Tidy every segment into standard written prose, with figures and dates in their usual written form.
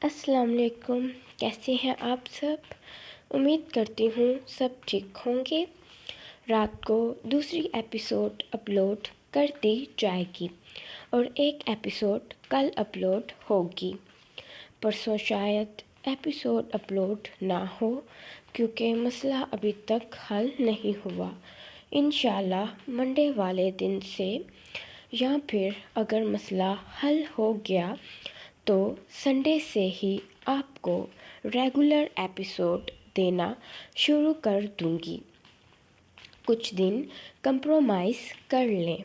السلام علیکم، کیسے ہیں آپ سب؟ امید کرتی ہوں سب ٹھیک ہوں گے۔ رات کو دوسری ایپیسوڈ اپلوڈ کر دی جائے گی اور ایک ایپیسوڈ کل اپلوڈ ہوگی۔ پرسوں شاید ایپیسوڈ اپلوڈ نہ ہو کیونکہ مسئلہ ابھی تک حل نہیں ہوا۔ انشاءاللہ منڈے والے دن سے یا پھر اگر مسئلہ حل ہو گیا تو سنڈے سے ہی آپ کو ریگولر ایپیسوڈ دینا شروع کر دوں گی۔ کچھ دن کمپرومائز کر لیں۔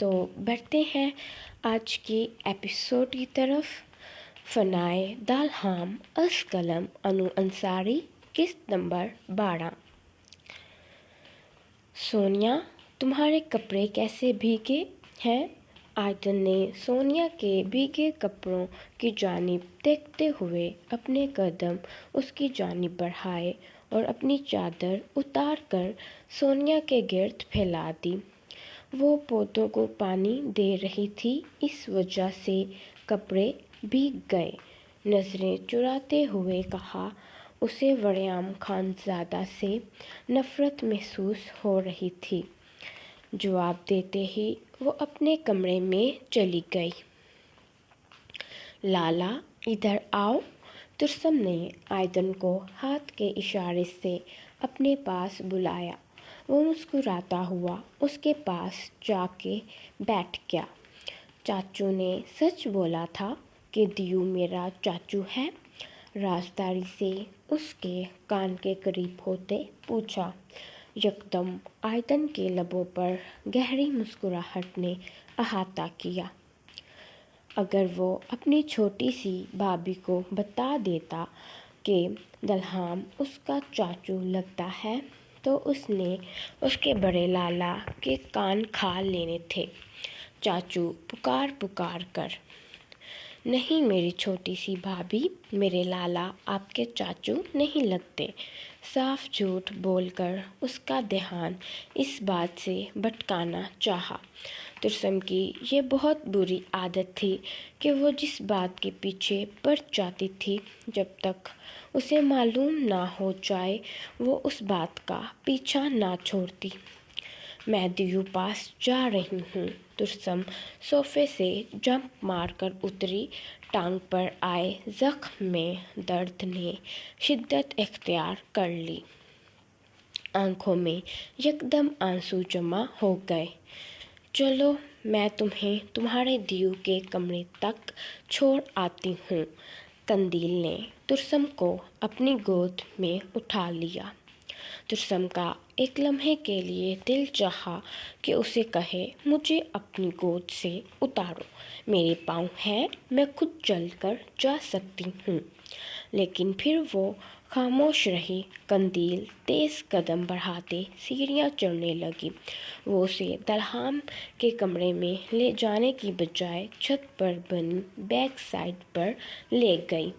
تو بڑھتے ہیں آج کی ایپیسوڈ کی طرف۔ فنائے دلہام از قلم انو انصاری، قسط نمبر 12۔ سونیا، تمہارے کپڑے کیسے بھیگے ہیں؟ آیتن نے سونیا کے بھیگے کپڑوں کی جانب دیکھتے ہوئے اپنے قدم اس کی جانب بڑھائے اور اپنی چادر اتار کر سونیا کے گرد پھیلا دی۔ وہ پودوں کو پانی دے رہی تھی، اس وجہ سے کپڑے بھیگ گئے۔ نظریں چراتے ہوئے کہا، اسے وڑیام خان زادہ سے نفرت محسوس ہو رہی تھی۔ جواب دیتے ہی وہ اپنے کمرے میں چلی گئی۔ لالا، ادھر آؤ۔ ترسم نے آیتن کو ہاتھ کے اشارے سے اپنے پاس بلایا۔ وہ مسکراتا ہوا اس کے پاس جا کے بیٹھ گیا۔ چاچو نے سچ بولا تھا کہ دیو میرا چاچو ہے؟ رازداری سے اس کے کان کے قریب ہوتے پوچھا۔ یکدم آیتن کے لبوں پر گہری مسکراہٹ نے احاطہ کیا۔ اگر وہ اپنی چھوٹی سی بھابھی کو بتا دیتا کہ دلہام اس کا چاچو لگتا ہے تو اس نے اس کے بڑے لالا کے کان کھا لینے تھے، چاچو پکار پکار کر۔ نہیں میری چھوٹی سی بھابھی، میرے لالا آپ کے چاچو نہیں لگتے۔ صاف جھوٹ بول کر اس کا دھیان اس بات سے بھٹکانا چاہا۔ ترسم کی یہ بہت بری عادت تھی کہ وہ جس بات کے پیچھے پڑ جاتی تھی، جب تک اسے معلوم نہ ہو جائے وہ اس بات کا پیچھا نہ چھوڑتی۔ میں دیو پاس جا رہی ہوں۔ ترسم صوفے سے جمپ مار کر اتری۔ ٹانگ پر آئے زخم میں درد نے شدت اختیار کر لی۔ آنکھوں میں یکدم آنسو جمع ہو گئے۔ چلو میں تمہیں تمہارے دیو کے کمرے تک چھوڑ آتی ہوں۔ قندیل نے ترسم کو اپنی گود میں اٹھا لیا۔ ترسم کا ایک لمحے کے لیے دل چاہا کہ اسے کہے، مجھے اپنی گود سے اتارو، میرے پاؤں ہیں، میں خود چل کر جا سکتی ہوں، لیکن پھر وہ خاموش رہی۔ قندیل تیز قدم بڑھاتے سیڑھیاں چڑھنے لگی۔ وہ اسے دلہام کے کمرے میں لے جانے کی بجائے چھت پر بنی بیک سائڈ پر لے گئی۔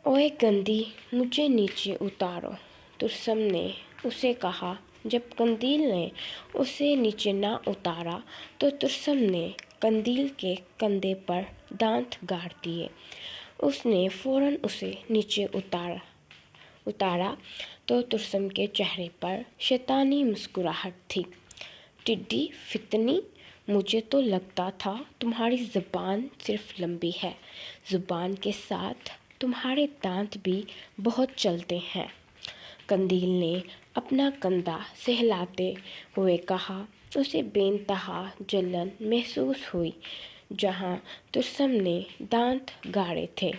اوئے گندی، مجھے نیچے اتارو، ترسم نے اسے کہا۔ جب قندیل نے اسے نیچے نہ اتارا تو ترسم نے قندیل کے کندھے پر دانت گاڑ دیے۔ اس نے فوراً اسے نیچے اتارا تو ترسم کے چہرے پر شیطانی مسکراہٹ تھی۔ ٹڈی فتنی، مجھے تو لگتا تھا تمہاری زبان صرف لمبی ہے، زبان کے ساتھ تمہارے دانت بھی بہت چلتے ہیں۔ قندیل نے اپنا کندھا سہلاتے ہوئے کہا۔ اسے بے انتہا جلن محسوس ہوئی جہاں ترسم نے دانت گاڑے تھے۔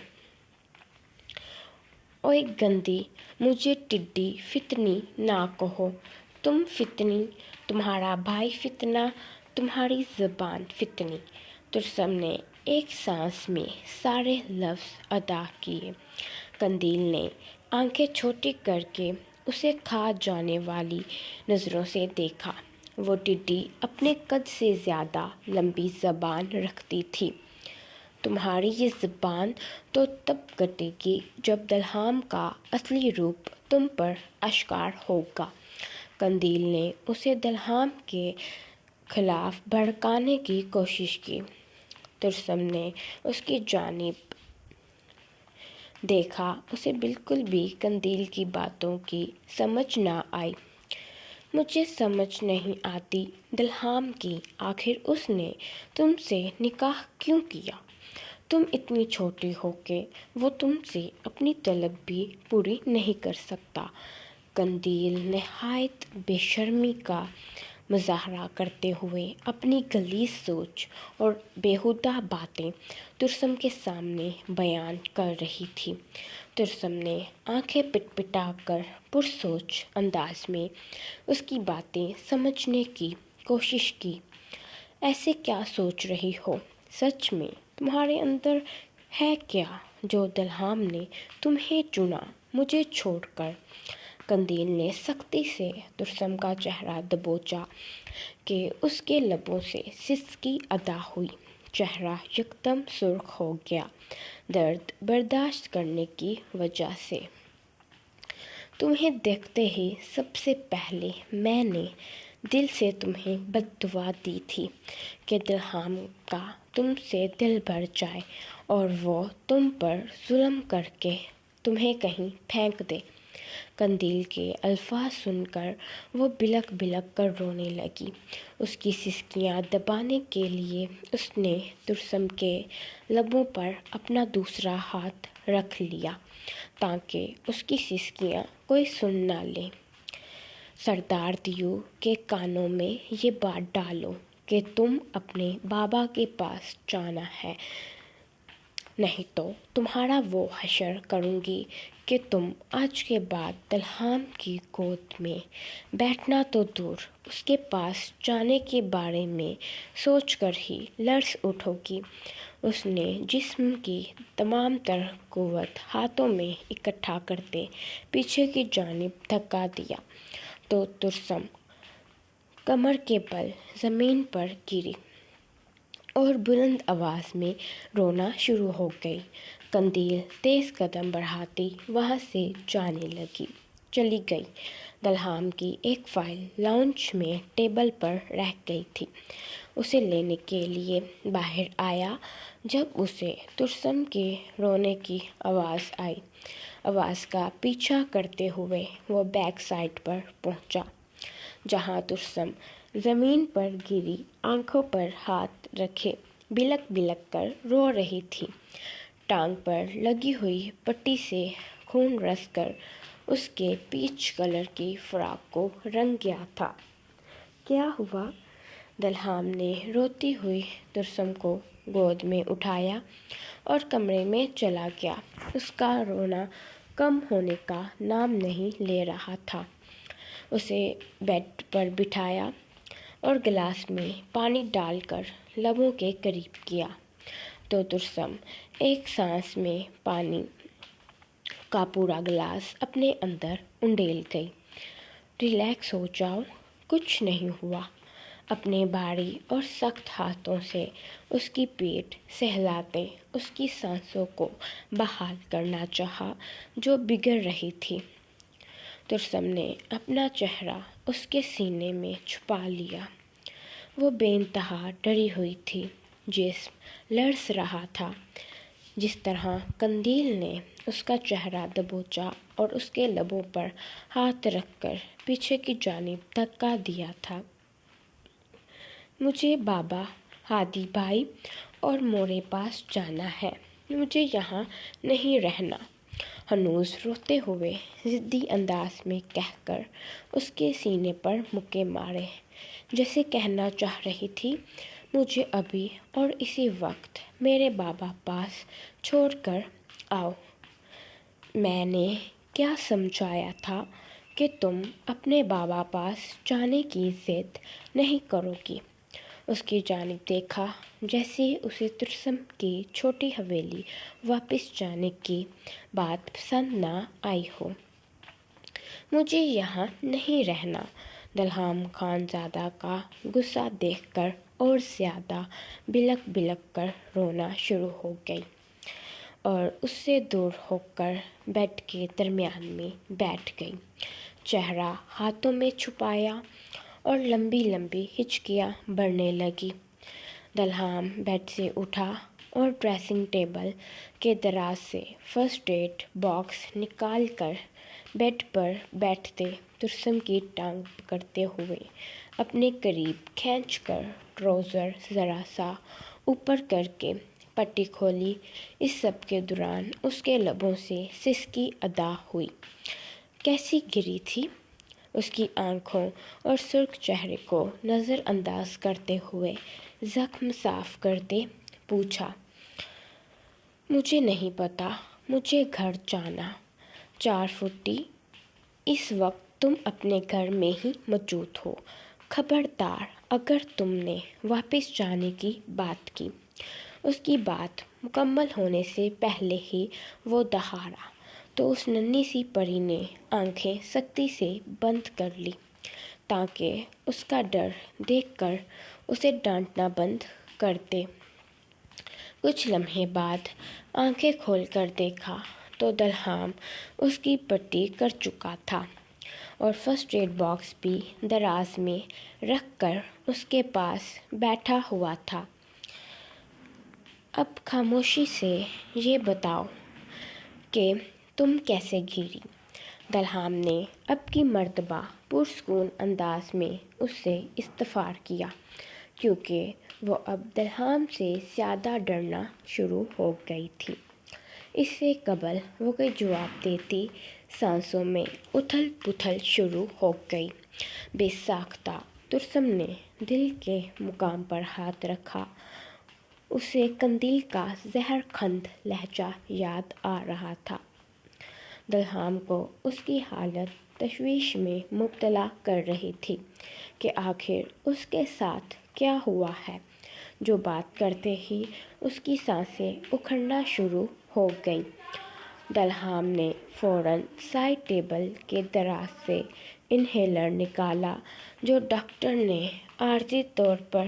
اوئے گندی، مجھے ٹڈی فتنی نہ کہو، تم فتنی، تمہارا بھائی فتنہ، تمہاری زبان فتنی۔ ترسم نے ایک سانس میں سارے لفظ ادا کیے۔ قندیل نے آنکھیں چھوٹی کر کے اسے کھا جانے والی نظروں سے دیکھا۔ وہ ٹڈی اپنے قد سے زیادہ لمبی زبان رکھتی تھی۔ تمہاری یہ زبان تو تب کٹے گی جب دلہام کا اصلی روپ تم پر آشکار ہوگا۔ قندیل نے اسے دلہام کے خلاف بھڑکانے کی کوشش کی۔ ترسم نے اس کی جانب دیکھا اسے بالکل بھی قندیل کی باتوں کی سمجھ نہ آئی۔ مجھے سمجھ نہیں آتی دلہام کی، آخر اس نے تم سے نکاح کیوں کیا؟ تم اتنی چھوٹی ہو کہ وہ تم سے اپنی طلب بھی پوری نہیں کر سکتا۔ قندیل نہایت بے شرمی کا مظاہرہ کرتے ہوئے اپنی غلیظ سوچ اور بیہودہ باتیں ترسم کے سامنے بیان کر رہی تھی۔ ترسم نے آنکھیں پٹپٹا کر پرسوچ انداز میں اس کی باتیں سمجھنے کی کوشش کی۔ ایسے کیا سوچ رہی ہو؟ سچ میں تمہارے اندر ہے کیا جو دلہام نے تمہیں چنا مجھے چھوڑ کر؟ قندیل نے سختی سے ترسم کا چہرہ دبوچا کہ اس کے لبوں سے سسکی ادا ہوئی۔ چہرہ یکدم سرخ ہو گیا درد برداشت کرنے کی وجہ سے۔ تمہیں دیکھتے ہی سب سے پہلے میں نے دل سے تمہیں بد دعا دی تھی کہ دلہام کا تم سے دل بھر جائے اور وہ تم پر ظلم کر کے تمہیں کہیں پھینک دے۔ قندیل کے الفاظ سن کر وہ بلک بلک کر رونے لگی۔ اس کی سسکیاں دبانے کے لیے اس نے ترسم کے لبوں پر اپنا دوسرا ہاتھ رکھ لیا تاکہ اس کی سسکیاں کوئی سن نہ لے۔ سردار دیو کے کانوں میں یہ بات ڈالو کہ تم اپنے بابا کے پاس جانا ہے، نہیں تو تمہارا وہ حشر کروں گی کہ تم آج کے بعد دلہام کی گود میں بیٹھنا تو دور، اس کے پاس جانے کے بارے میں سوچ کر ہی لرز اٹھو گی۔ اس نے جسم کی تمام تر قوت ہاتھوں میں اکٹھا کرتے پیچھے کی جانب دھکا دیا تو ترسم کمر کے بل زمین پر گری اور بلند آواز میں رونا شروع ہو گئی۔ قندیل تیز قدم بڑھاتی وہاں سے چلی گئی۔ دلہام کی ایک فائل لاؤنج میں ٹیبل پر رہ گئی تھی۔ اسے لینے کے لیے باہر آیا جب اسے ترسم کے رونے کی آواز آئی۔ آواز کا پیچھا کرتے ہوئے وہ بیک سائڈ پر پہنچا جہاں ترسم زمین پر گری آنکھوں پر ہاتھ رکھے بلک بلک کر رو رہی تھی۔ ٹانگ پر لگی ہوئی پٹی سے خون رس کر اس کے پیچ کلر کی فراق کو رنگ گیا تھا۔ کیا ہوا؟ دلہام نے روتی ہوئی ترسم کو گود میں اٹھایا اور کمرے میں چلا گیا۔ اس کا رونا کم ہونے کا نام نہیں لے رہا تھا۔ اسے بیڈ پر بٹھایا اور گلاس میں پانی ڈال کر لبوں کے قریب کیا تو ترسم ایک سانس میں پانی کا پورا گلاس اپنے اندر انڈیل گئی۔ ریلیکس ہو جاؤ، کچھ نہیں ہوا۔ اپنے بھاری اور سخت ہاتھوں سے اس کی پیٹھ سہلاتے اس کی سانسوں کو بحال کرنا چاہا جو بگڑ رہی تھی۔ ترسم نے اپنا چہرہ اس کے سینے میں چھپا لیا۔ وہ بے انتہا ڈری ہوئی تھی، جسم لرز رہا تھا۔ جس طرح قندیل نے اس کا چہرہ دبوچا اور اس کے لبوں پر ہاتھ رکھ کر پیچھے کی جانب دھکا دیا تھا۔ مجھے بابا ہادی بھائی اور مورے پاس جانا ہے، مجھے یہاں نہیں رہنا، ہنوز روتے ہوئے ضدی انداز میں کہہ کر اس کے سینے پر مکے مارے، جیسے کہنا چاہ رہی تھی مجھے ابھی اور اسی وقت میرے بابا پاس چھوڑ کر آؤ۔ میں نے کیا سمجھایا تھا کہ تم اپنے بابا پاس جانے کی ضد نہیں کرو گی؟ اس کی جانب دیکھا جیسے اسے ترسم کی چھوٹی حویلی واپس جانے کی بات پسند نہ آئی ہو۔ مجھے یہاں نہیں رہنا۔ دلہام خانزادہ کا غصہ دیکھ کر اور زیادہ بلک بلک کر رونا شروع ہو گئی اور اس سے دور ہو کر بیڈ کے درمیان میں بیٹھ گئی، چہرہ ہاتھوں میں چھپایا اور لمبی لمبی ہچکیاں بھرنے لگی۔ دلہام بیڈ سے اٹھا اور ڈریسنگ ٹیبل کے دراز سے فرسٹ ایڈ باکس نکال کر بیڈ پر بیٹھتے ترسم کی ٹانگ پکڑتے ہوئے اپنے قریب کھینچ کر ٹراؤزر ذرا سا اوپر کر کے پٹی کھولی۔ اس سب کے دوران اس کے لبوں سے سسکی ادا ہوئی۔ کیسی گری تھی؟ اس کی آنکھوں اور سرخ چہرے کو نظر انداز کرتے ہوئے زخم صاف کرتے پوچھا۔ مجھے نہیں پتا، مجھے گھر جانا۔ 4 فٹی، اس وقت تم اپنے گھر میں ہی موجود ہو۔ خبردار اگر تم نے واپس جانے کی بات کی۔ اس کی بات مکمل ہونے سے پہلے ہی وہ دہاڑا تو اس ننھی سی پری نے آنکھیں سختی سے بند کر لی تاکہ اس کا ڈر دیکھ کر اسے ڈانٹنا بند کر دے۔ کچھ لمحے بعد آنکھیں کھول کر دیکھا تو دلہام اس کی پٹی کر چکا تھا اور فرسٹ ایڈ باکس بھی دراز میں رکھ کر اس کے پاس بیٹھا ہوا تھا۔ اب خاموشی سے یہ بتاؤ کہ تم کیسے گری؟ دلہام نے اب کی مرتبہ پرسکون انداز میں اس سے استفسار کیا، کیونکہ وہ اب دلہام سے زیادہ ڈرنا شروع ہو گئی تھی۔ اس سے قبل وہ کوئی جواب دیتی سانسوں میں اتھل پتھل شروع ہو گئی۔ بے ساختہ ترسم نے دل کے مقام پر ہاتھ رکھا۔ اسے قندیل کا زہر خند لہجہ یاد آ رہا تھا۔ دلہام کو اس کی حالت تشویش میں مبتلا کر رہی تھی کہ آخر اس کے ساتھ کیا ہوا ہے، جو بات کرتے ہی اس کی سانسیں اکھڑنا شروع ہو گئیں۔ دلہام نے فوراً سائڈ ٹیبل کے دراز سے انہیلر نکالا جو ڈاکٹر نے عارضی طور پر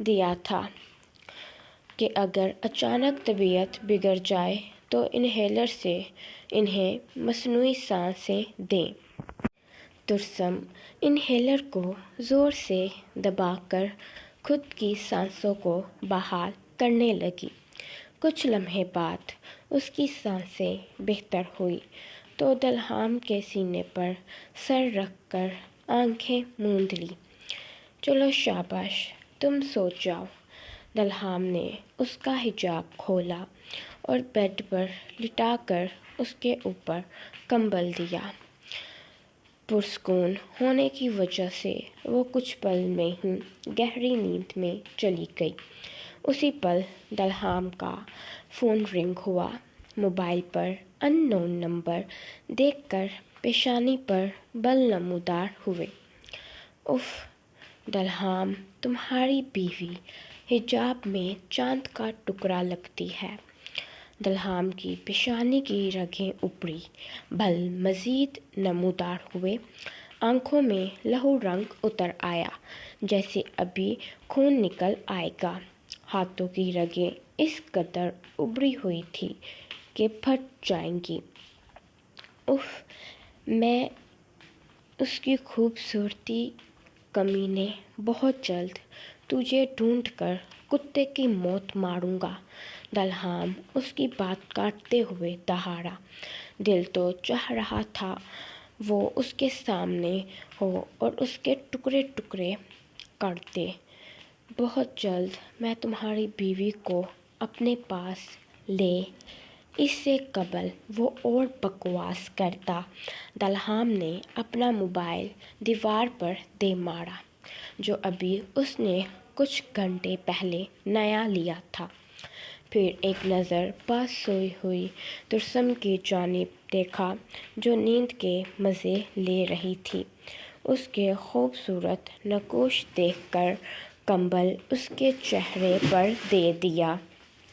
دیا تھا کہ اگر اچانک طبیعت بگڑ جائے تو انہیلر سے انہیں مصنوعی سانسیں دیں۔ ترسم انہیلر کو زور سے دبا کر خود کی سانسوں کو بحال کرنے لگی۔ کچھ لمحے بعد اس کی سانسیں بہتر ہوئیں تو دلہام کے سینے پر سر رکھ کر آنکھیں موند لیں۔ چلو شاباش، تم سو جاؤ۔ دلہام نے اس کا حجاب کھولا اور بیڈ پر لٹا کر اس کے اوپر کمبل دیا۔ پرسکون ہونے کی وجہ سے وہ کچھ پل میں ہی گہری نیند میں چلی گئی۔ اسی پل دلہام کا فون رنگ ہوا۔ موبائل پر ان نون نمبر دیکھ کر پیشانی پر بل نمودار ہوئے۔ اف دلہام، تمہاری بیوی حجاب میں چاند کا ٹکڑا لگتی ہے۔ دلہام کی پیشانی کی رگیں ابھری، بل مزید نمودار ہوئے۔ آنکھوں میں لہو رنگ اتر آیا جیسے ابھی خون نکل آئے گا۔ ہاتھوں کی رگیں اس قدر ابھری ہوئی تھیں کہ پھٹ جائیں گی۔ اف، میں اس کی خوبصورتی کمینے، بہت جلد تجھے ڈھونڈ کر کتے کی موت ماروں گا۔ دلہام اس کی بات کاٹتے ہوئے دہاڑا۔ دل تو چاہ رہا تھا وہ اس کے سامنے ہو اور اس کے ٹکڑے ٹکڑے کر دے۔ بہت جلد میں تمہاری بیوی کو اپنے پاس لے۔ اس سے قبل وہ اور بکواس کرتا، دلہام نے اپنا موبائل دیوار پر دے مارا، جو ابھی اس نے کچھ گھنٹے پہلے نیا لیا تھا۔ پھر ایک نظر پاس سوئی ہوئی ترسم کی جانب دیکھا جو نیند کے مزے لے رہی تھی۔ اس کے خوبصورت نقوش دیکھ کر کمبل اس کے چہرے پر دے دیا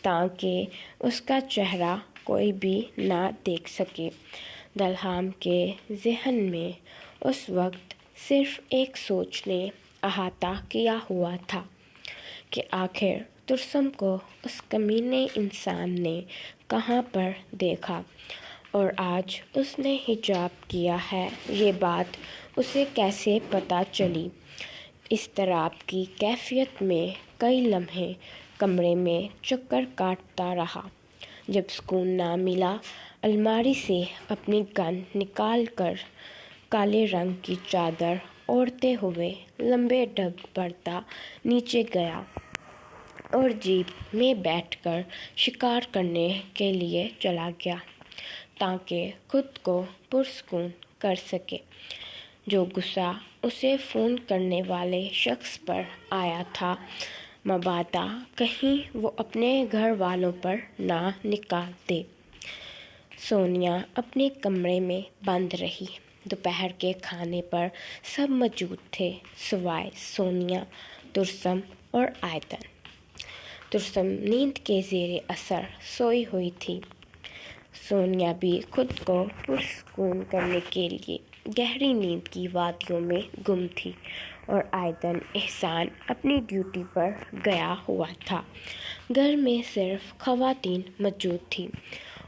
تاکہ اس کا چہرہ کوئی بھی نہ دیکھ سکے۔ دلہام کے ذہن میں اس وقت صرف ایک سوچ نے احاطہ کیا ہوا تھا کہ آخر ترسم کو اس کمینے انسان نے کہاں پر دیکھا اور آج اس نے حجاب کیا ہے، یہ بات اسے کیسے پتہ چلی۔ اضطراب کی کیفیت میں کئی لمحے کمرے میں چکر کاٹتا رہا۔ جب سکون نہ ملا، الماری سے اپنی گن نکال کر کالے رنگ کی چادر اوڑھتے ہوئے لمبے ڈگ بڑھتا نیچے گیا اور جیپ میں بیٹھ کر شکار کرنے کے لیے چلا گیا تاکہ خود کو پرسکون کر سکے۔ جو غصہ اسے فون کرنے والے شخص پر آیا تھا، مبادا کہیں وہ اپنے گھر والوں پر نہ نکال دے۔ سونیا اپنے کمرے میں بند رہی۔ دوپہر کے کھانے پر سب موجود تھے سوائے سونیا، ترسم اور آیتن۔ ترسم نیند کے زیر اثر سوئی ہوئی تھی۔ سونیا بھی خود کو پرسکون کرنے کے لیے گہری نیند کی وادیوں میں گم تھی اور آیتن احسان اپنی ڈیوٹی پر گیا ہوا تھا۔ گھر میں صرف خواتین موجود تھیں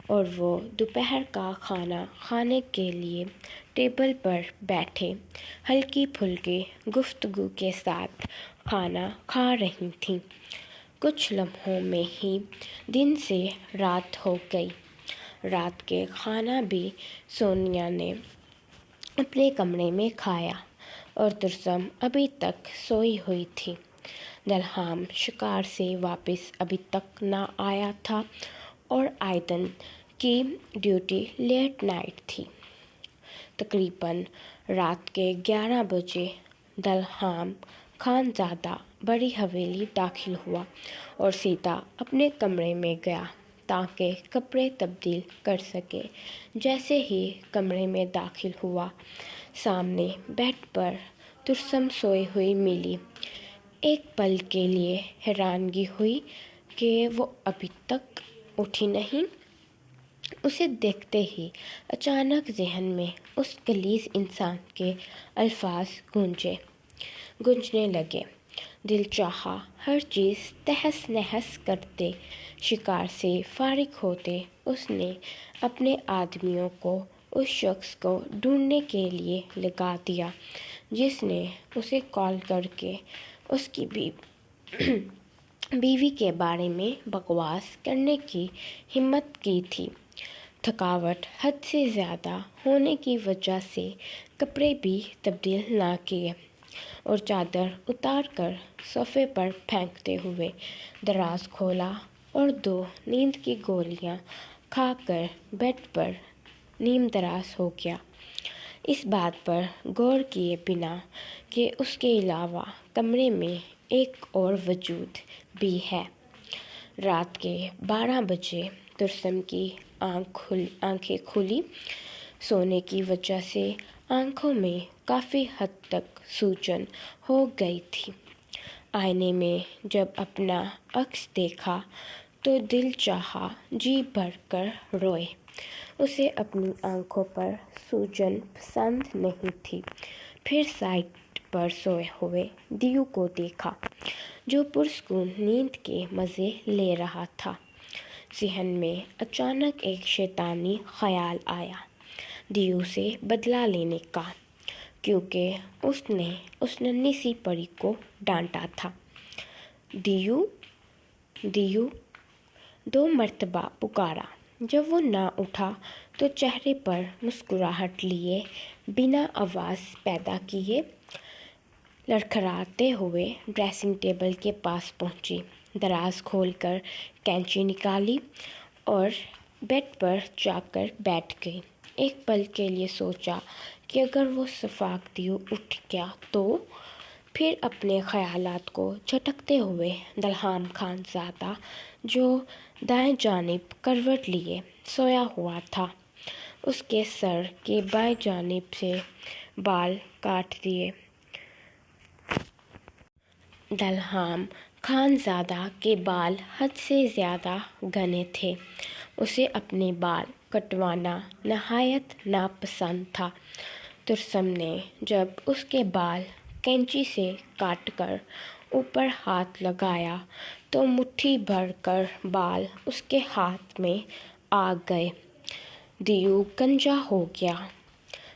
اور وہ دوپہر کا کھانا کھانے کے لیے ٹیبل پر بیٹھے ہلکی پھلکی گفتگو کے ساتھ کھانا کھا رہی تھیں۔ کچھ لمحوں میں ہی دن سے رات ہو گئی۔ رات کے کھانا بھی سونیا نے اپنے کمرے میں کھایا اور ترسم ابھی تک سوئی ہوئی تھی۔ دلہام شکار سے واپس ابھی تک نہ آیا تھا اور آیتن کی ڈیوٹی لیٹ نائٹ تھی۔ تقریباً رات کے 11 بجے دلہام خانزادہ بڑی حویلی داخل ہوا اور سیدھا اپنے کمرے میں گیا تاکہ کپڑے تبدیل کر سکے۔ جیسے ہی کمرے میں داخل ہوا، سامنے بیڈ پر ترسم سوئی ہوئی ملی۔ ایک پل کے لیے حیرانگی ہوئی کہ وہ ابھی تک اٹھی نہیں۔ اسے دیکھتے ہی اچانک ذہن میں اس غلیظ انسان کے الفاظ گونجنے لگے۔ دل چاہا ہر چیز تہس نہس کرتے، شکار سے فارغ ہوتے اس نے اپنے آدمیوں کو اس شخص کو ڈھونڈنے کے لیے لگا دیا جس نے اسے کال کر کے اس کی بیوی کے بارے میں بکواس کرنے کی ہمت کی تھی۔ تھکاوٹ حد سے زیادہ ہونے کی وجہ سے کپڑے بھی تبدیل نہ کیے اور چادر اتار کر صوفے پر پھینکتے ہوئے دراز کھولا اور 2 نیند کی گولیاں کھا کر بیڈ پر نیم دراز ہو گیا، اس بات پر غور کیے بنا کہ اس کے علاوہ کمرے میں ایک اور وجود بھی ہے۔ رات کے 12 بجے ترسم کی آنکھیں کھلی۔ سونے کی وجہ سے آنکھوں میں کافی حد تک سوجن ہو گئی تھی۔ آئینے میں جب اپنا عکس دیکھا تو دل چاہا جی بھر کر روئے۔ اسے اپنی آنکھوں پر سوجن پسند نہیں تھی۔ پھر سائٹ پر سوئے ہوئے دیو کو دیکھا جو پرسکون نیند کے مزے لے رہا تھا۔ ذہن میں اچانک ایک شیطانی خیال آیا دیو سے بدلہ لینے کا، کیونکہ اس نے اس ننھی سی پری کو ڈانٹا تھا۔ دیو دیو 2 مرتبہ پکارا۔ جب وہ نہ اٹھا تو چہرے پر مسکراہٹ لیے بنا آواز پیدا کیے لڑکھڑاتے ہوئے ڈریسنگ ٹیبل کے پاس پہنچی، دراز کھول کر کینچی نکالی اور بیڈ پر جا کر بیٹھ گئی۔ ایک پل کے لیے سوچا کہ اگر وہ شفاق دیو اٹھ گیا تو؟ پھر اپنے خیالات کو جھٹکتے ہوئے دلہام خانزادہ جو دائیں جانب کروٹ لیے سویا ہوا تھا، اس کے سر کے بائیں جانب سے بال کاٹ دیے۔ دلہام خانزادہ کے بال حد سے زیادہ گھنے تھے۔ اسے اپنے بال کٹوانا نہایت ناپسند تھا۔ ترسم نے جب اس کے بال کینچی سے کاٹ کر اوپر ہاتھ لگایا تو مٹھی بھر کر بال اس کے ہاتھ میں آ گئے۔ دیو گنجا ہو گیا۔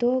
2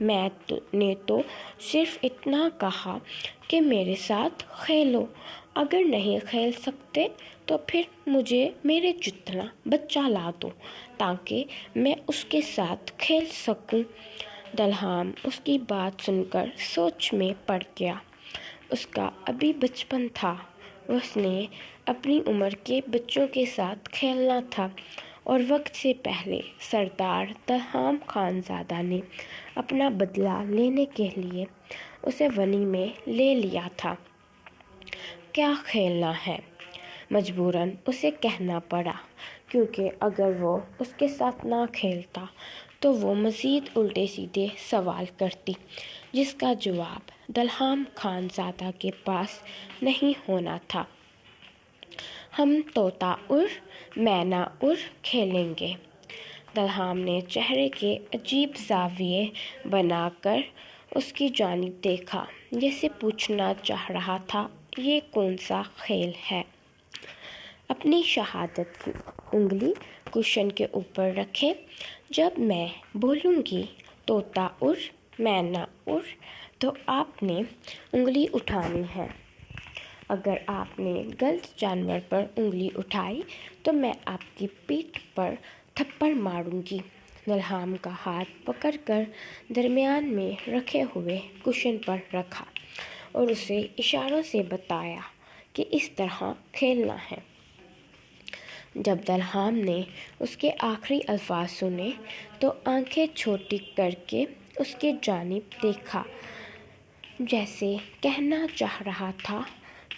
نے تو صرف اتنا کہا کہ میرے ساتھ کھیلو، اگر نہیں کھیل سکتے تو پھر مجھے میرے جتنا بچہ لا دو تاکہ میں اس کے ساتھ کھیل سکوں۔ دلہام اس کی بات سن کر سوچ میں پڑ گیا۔ اس کا ابھی بچپن تھا، اس نے اپنی عمر کے بچوں کے ساتھ کھیلنا تھا، اور وقت سے پہلے سردار دلہام خان زادہ نے اپنا بدلہ لینے کے لیے اسے ونی میں لے لیا تھا۔ کیا کھیلنا ہے؟ مجبوراً اسے کہنا پڑا، کیونکہ اگر وہ اس کے ساتھ نہ کھیلتا تو وہ مزید الٹے سیدھے سوال کرتی، جس کا جواب دلہام خان زادہ کے پاس نہیں ہونا تھا۔ ہم طوطا اور مینا اور کھیلیں گے۔ دلہام نے چہرے کے عجیب زاویے بنا کر اس کی جانب دیکھا، جیسے پوچھنا چاہ رہا تھا، یہ کون سا کھیل ہے؟ اپنی شہادت کی انگلی کشن کے اوپر رکھے۔ جب میں بولوں گی طوطا اور مینا اور، تو آپ نے انگلی اٹھانی ہے۔ اگر آپ نے غلط جانور پر انگلی اٹھائی تو میں آپ کی پیٹھ پر تھپڑ ماروں گی۔ دلہام کا ہاتھ پکڑ کر درمیان میں رکھے ہوئے کشن پر رکھا اور اسے اشاروں سے بتایا کہ اس طرح کھیلنا ہے۔ جب دلہام نے اس کے آخری الفاظ سنے تو آنکھیں چھوٹی کر کے اس کی جانب دیکھا، جیسے کہنا چاہ رہا تھا،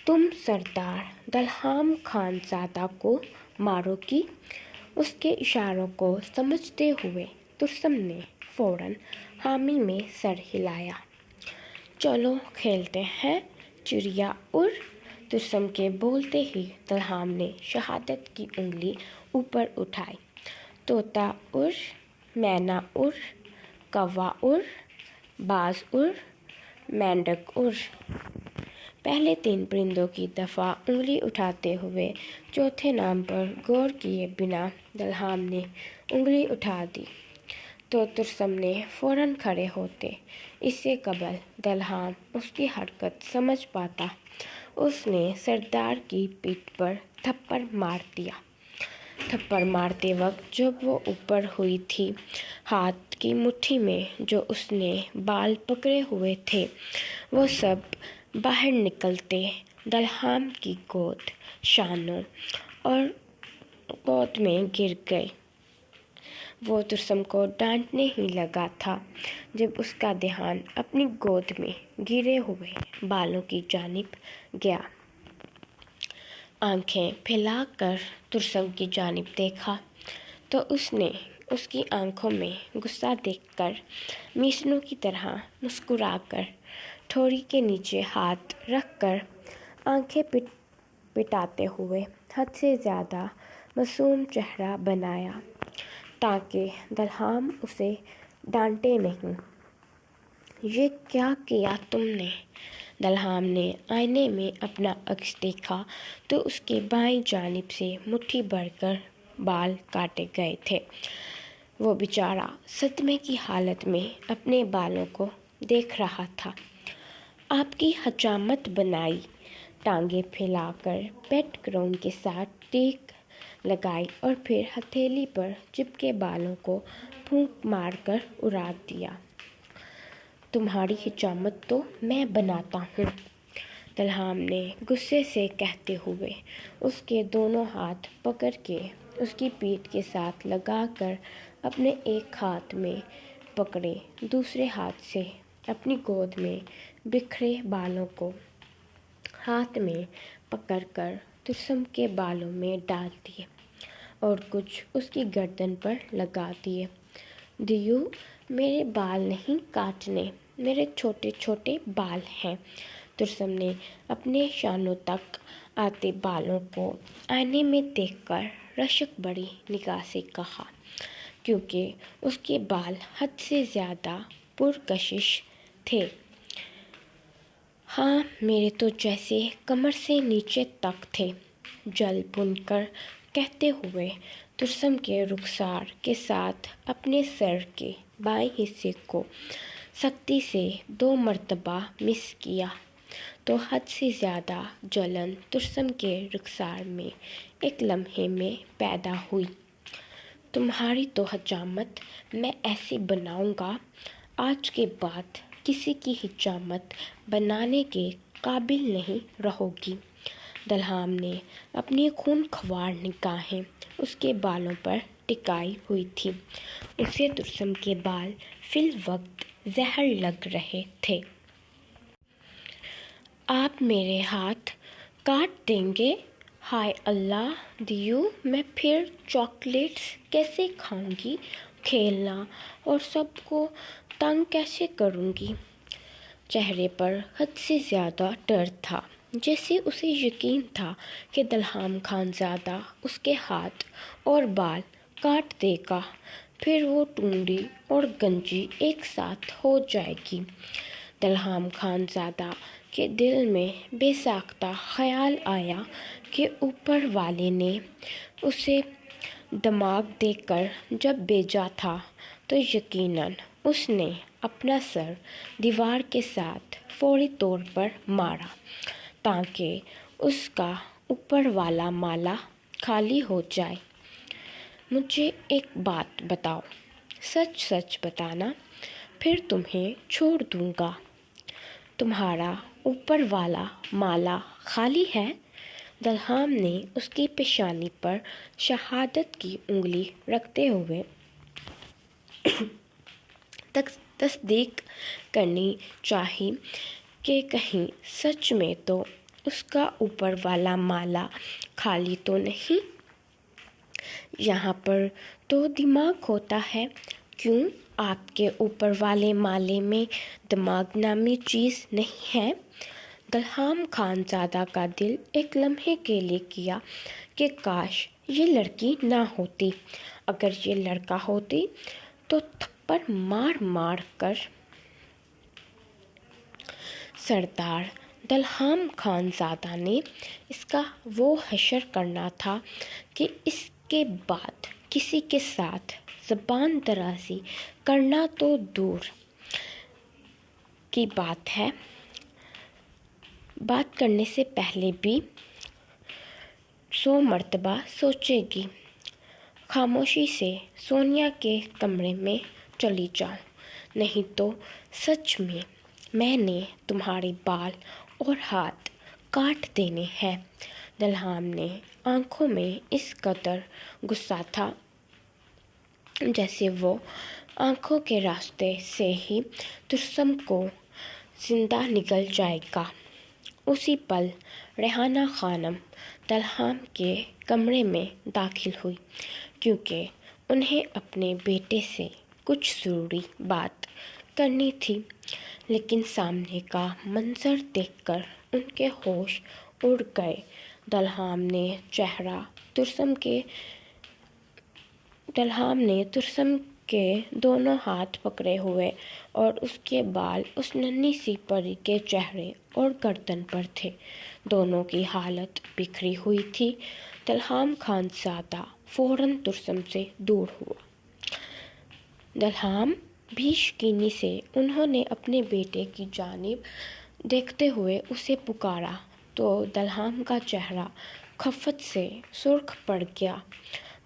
تم سردار دلہام خان زادہ کو مارو گی۔ اس کے اشاروں کو سمجھتے ہوئے ترسم نے فوراً حامی میں سر ہلایا۔ چلو کھیلتے ہیں چڑیا اور۔ ترسم کے بولتے ہی دلہام نے شہادت کی انگلی اوپر اٹھائی۔ طوطا اور، مینا اور، کوا اور، باز اور، مینڈک اور۔ پہلے تین پرندوں کی دفعہ انگلی اٹھاتے ہوئے چوتھے نام پر غور کیے بنا دلہام نے انگلی اٹھا دی تو ترسم نے فوراً کھڑے ہوتے۔ اس سے قبل دلہام اس کی حرکت سمجھ پاتا، اس نے سردار کی پیٹھ پر تھپڑ مار دیا۔ تھپڑ مارتے وقت جب وہ اوپر ہوئی تھی، ہاتھ کی مٹھی میں جو اس نے بال پکڑے ہوئے تھے وہ سب باہر نکلتے دلہام کی گود، شانوں اور گود میں گر گئے۔ وہ ترسم کو ڈانٹنے ہی لگا تھا جب اس کا دھیان اپنی گود میں گرے ہوئے بالوں کی جانب گیا۔ آنکھیں پھیلا کر ترسم کی جانب دیکھا تو اس نے اس کی آنکھوں میں غصہ دیکھ کر میسنوں کی طرح مسکرا کر ٹھوڑی کے نیچے ہاتھ رکھ کر آنکھیں پٹاتے ہوئے حد سے زیادہ معصوم چہرہ بنایا تاکہ دلہام اسے ڈانٹے نہیں۔ یہ کیا کیا تم نے؟ دلہام نے آئینے میں اپنا عکس دیکھا تو اس کے بائیں جانب سے مٹھی بھر کر بال کاٹے گئے تھے۔ وہ بیچارہ صدمے کی حالت میں اپنے بالوں کو دیکھ رہا تھا۔ آپ کی حجامت بنائی، ٹانگیں پھیلا کر بیٹ گراؤنڈ کے ساتھ ٹیک لگائی اور پھر ہتھیلی پر چپکے بالوں کو پھونک مار کر اڑا دیا۔ تمہاری حجامت تو میں بناتا ہوں، دلہام نے غصے سے کہتے ہوئے اس کے دونوں ہاتھ پکڑ کے اس کی پیٹھ کے ساتھ لگا کر اپنے ایک ہاتھ میں پکڑے دوسرے ہاتھ سے اپنی گود میں بکھرے بالوں کو ہاتھ میں پکڑ کر ترسم کے بالوں میں ڈال دیے اور کچھ اس کی گردن پر لگا دیے۔ دیو، میرے بال نہیں کاٹنے، میرے چھوٹے چھوٹے بال ہیں۔ ترسم نے اپنے شانوں تک آتے بالوں کو آئینے میں دیکھ کر رشک بڑی نگاہ سے کہا، کیونکہ اس کے بال حد سے زیادہ پرکشش تھے۔ ہاں، میرے تو جیسے کمر سے نیچے تک تھے، جل بھن کر کہتے ہوئے ترسم کے رخسار کے ساتھ اپنے سر کے بائیں حصے کو سختی سے 2 مرتبہ مس کیا تو حد سے زیادہ جلن ترسم کے رخسار میں ایک لمحے میں پیدا ہوئی۔ تمہاری تو حجامت میں ایسی بناؤں گا، آج کے بعد کسی کی حجامت بنانے کے قابل نہیں رہو گی۔ دلہام نے اپنی خونخوار نگاہیں اس کے بالوں پر ٹکائی ہوئی تھیں۔ اسے ترسم کے بال فی الوقت زہر لگ رہے تھے۔ آپ میرے ہاتھ کاٹ دیں گے؟ ہائے اللہ دیو، میں پھر چاکلیٹس کیسے کھاؤں گی، کھیلنا اور سب کو تنگ کیسے کروں گی؟ چہرے پر حد سے زیادہ ڈر تھا، جیسے اسے یقین تھا کہ دلہام خان زادہ اس کے ہاتھ اور بال کاٹ دے گا، پھر وہ ٹونڈی اور گنجی ایک ساتھ ہو جائے گی۔ دلہام خان زادہ کے دل میں بے ساختہ خیال آیا کہ اوپر والے نے اسے دماغ دے کر جب بھیجا تھا تو یقیناً اس نے اپنا سر دیوار کے ساتھ فوری طور پر مارا تاکہ اس کا اوپر والا مالا خالی ہو جائے۔ مجھے ایک بات بتاؤ، سچ سچ بتانا، پھر تمہیں چھوڑ دوں گا۔ تمہارا اوپر والا مالا خالی ہے؟ دلہام نے اس کی پیشانی پر شہادت کی انگلی رکھتے ہوئے تصدیق کرنی چاہی کہ کہیں سچ میں تو اس کا اوپر والا مالا خالی تو نہیں؟ یہاں پر تو دماغ ہوتا ہے، کیوں آپ کے اوپر والے مالے میں دماغ نامی چیز نہیں ہے؟ دلہام خان زادہ کا دل ایک لمحے کے لیے کیا کہ کاش یہ لڑکی نہ ہوتی، اگر یہ لڑکا ہوتی تو تھپڑ مار مار کر۔ سردار دلہام خان زادہ نے اس کا وہ حشر کرنا تھا کہ اس کے بعد کسی کے ساتھ زبان درازی کرنا تو دور کی بات ہے، بات کرنے سے پہلے بھی 100 مرتبہ سوچے گی۔ خاموشی سے سونیا کے کمرے میں چلی جاؤ، نہیں تو سچ میں نے تمہارے بال اور ہاتھ کاٹ دینے ہیں۔ دلہام نے آنکھوں میں اس قدر غصہ تھا جیسے وہ آنکھوں کے راستے سے ہی ترسم کو زندہ نگل جائے گا۔ اسی پل ریحانہ خانم دلہام کے کمرے میں داخل ہوئی، کیونکہ انہیں اپنے بیٹے سے کچھ ضروری بات کرنی تھی، لیکن سامنے کا منظر دیکھ کر ان کے ہوش اڑ گئے۔ دلہام نے ترسم کے دونوں ہاتھ پکڑے ہوئے اور اس کے بال اس ننھی سی پری کے چہرے اور گردن پر تھے۔ دونوں کی حالت بکھری ہوئی تھی۔ دلہام خان زادہ فوراً ترسم سے دور ہوا۔ دلہام، بھی شیکنی سے انہوں نے اپنے بیٹے کی جانب دیکھتے ہوئے اسے پکارا تو دلہام کا چہرہ خفت سے سرخ پڑ گیا۔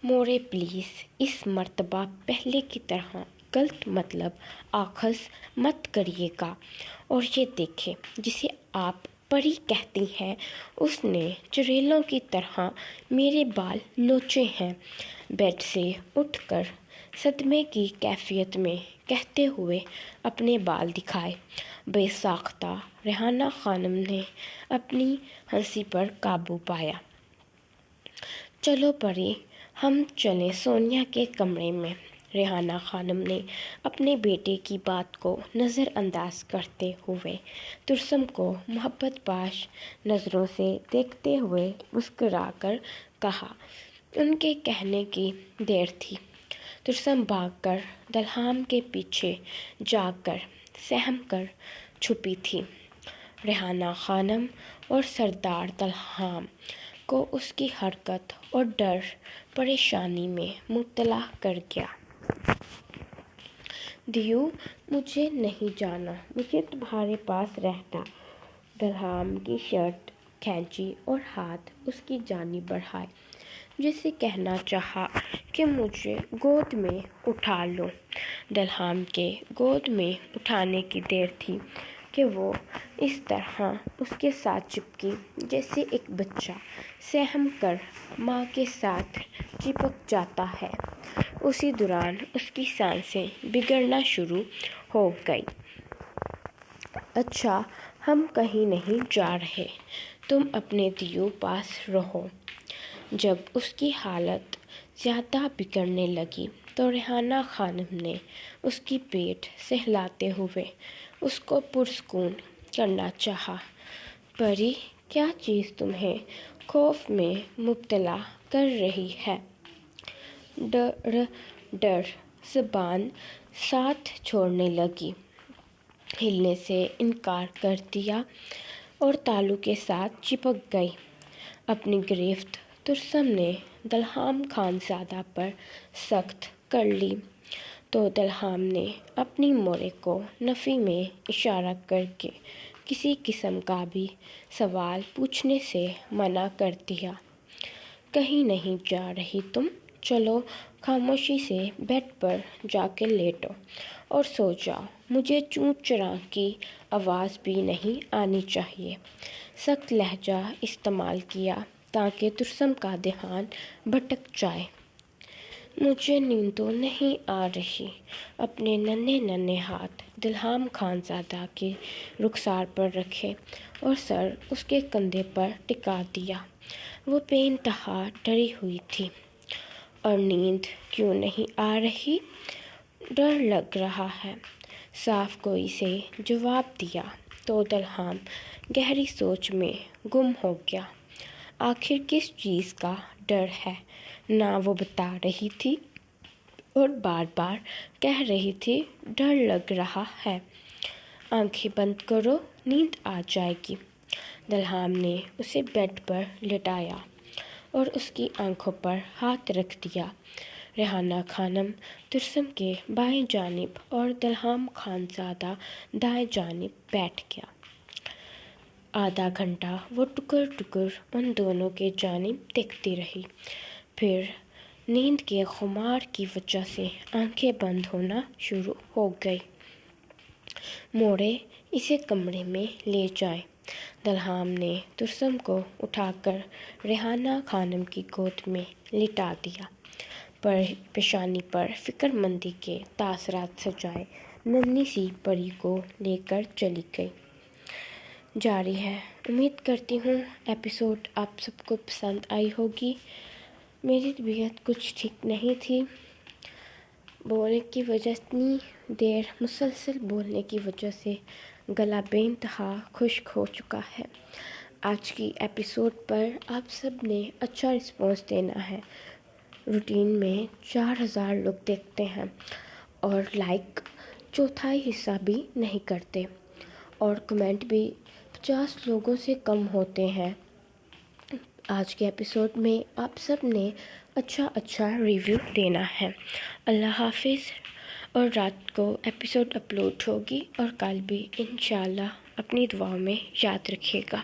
مورے پلیز اس مرتبہ پہلے کی طرح غلط مطلب آخذ مت کریے گا، اور یہ دیکھیں جسے آپ پری کہتی ہیں اس نے چڑیلوں کی طرح میرے بال نوچے ہیں۔ بیڈ سے اٹھ کر صدمے کی کیفیت میں کہتے ہوئے اپنے بال دکھائے۔ بے ساختہ ریحانہ خانم نے اپنی ہنسی پر قابو پایا۔ چلو پری، ہم چلیں سونیا کے کمرے میں۔ ریحانہ خانم نے اپنے بیٹے کی بات کو نظر انداز کرتے ہوئے ترسم کو محبت باش نظروں سے دیکھتے ہوئے مسکرا کر کہا۔ ان کے کہنے کی دیر تھی۔ ترسم بھاگ کر دلہام کے پیچھے جا کر سہم کر چھپی تھی۔ ریحانہ خانم اور سردار دلہام کو اس کی حرکت اور ڈر پریشانی میں مبتلا کر گیا۔ دیو مجھے نہیں جانا، مجھے تمہارے پاس رہنا۔ دلہام کی شرٹ کھینچی اور ہاتھ اس کی جانب بڑھائے، جسے کہنا چاہا کہ مجھے گود میں اٹھا لو۔ دلہام کے گود میں اٹھانے کی دیر تھی کہ وہ اس طرح اس کے ساتھ چپکی جیسے ایک بچہ سہم کر ماں کے ساتھ چپک جاتا ہے۔ اسی دوران اس کی سانسیں بگڑنا شروع ہو گئی۔ اچھا، ہم کہیں نہیں جا رہے، تم اپنے دیو پاس رہو۔ جب اس کی حالت زیادہ بگڑنے لگی تو ریحانہ خانم نے اس کی پیٹھ سہلاتے ہوئے اس کو پرسکون کرنا چاہا۔ پری، کیا چیز تمہیں خوف میں مبتلا کر رہی ہے؟ ڈر زبان ساتھ چھوڑنے لگی، ہلنے سے انکار کر دیا اور تالو کے ساتھ چپک گئی۔ اپنی گرفت ترسم نے دلہام خانزادہ پر سخت کر لی تو دلہام نے اپنی مورے کو نفی میں اشارہ کر کے کسی قسم کا بھی سوال پوچھنے سے منع کر دیا۔ کہیں نہیں جا رہی تم، چلو خاموشی سے بیڈ پر جا کے لیٹو اور سو جاؤ، مجھے چوں چراں کی آواز بھی نہیں آنی چاہیے۔ سخت لہجہ استعمال کیا تاکہ ترسم کا دھیان بھٹک جائے۔ مجھے نیند تو نہیں آ رہی۔ اپنے ننھے ننھے ہاتھ دلہام خانزادہ کے رخسار پر رکھے اور سر اس کے کندھے پر ٹکا دیا۔ وہ بے انتہا ڈری ہوئی تھی۔ اور نیند کیوں نہیں آ رہی؟ ڈر لگ رہا ہے، صاف گوئی سے جواب دیا تو دلہام گہری سوچ میں گم ہو گیا۔ آخر کس چیز کا ڈر ہے؟ نہ وہ بتا رہی تھی اور بار بار کہہ رہی تھی ڈر لگ رہا ہے۔ آنکھیں بند کرو، نیند آ جائے گی۔ دلہام نے اسے بیڈ پر لٹایا اور اس کی آنکھوں پر ہاتھ رکھ دیا۔ ریحانہ خانم ترسم کے بائیں جانب اور دلہام خانزادہ دائیں جانب بیٹھ گیا۔ آدھا گھنٹہ وہ ٹکر ٹکر ان دونوں کے جانب دیکھتی رہی، پھر نیند کے خمار کی وجہ سے آنکھیں بند ہونا شروع ہو گئی۔ موڑے اسے کمرے میں لے جائیں۔ دلہام نے ترسم کو اٹھا کر ریحانہ خانم کی گود میں لٹا دیا، پیشانی پر فکر مندی کے تاثرات سجائے ننھی سی پری کو لے کر چلی گئی۔ جاری ہے۔ امید کرتی ہوں ایپیسوڈ آپ سب کو پسند آئی ہوگی۔ میری طبیعت کچھ ٹھیک نہیں تھی، بولنے کی وجہ اتنی دیر مسلسل بولنے کی وجہ سے گلا بے انتہا خشک ہو چکا ہے۔ آج کی ایپیسوڈ پر آپ سب نے اچھا رسپانس دینا ہے۔ روٹین میں 4000 لوگ دیکھتے ہیں اور لائک چوتھائی حصہ بھی نہیں کرتے، اور کمنٹ بھی 50 لوگوں سے کم ہوتے ہیں۔ آج کے ایپیسوڈ میں آپ سب نے اچھا ریویو دینا ہے۔ اللہ حافظ۔ اور رات کو ایپیسوڈ اپلوڈ ہوگی اور کل بھی انشاءاللہ۔ اپنی دعاؤں میں یاد رکھیے گا۔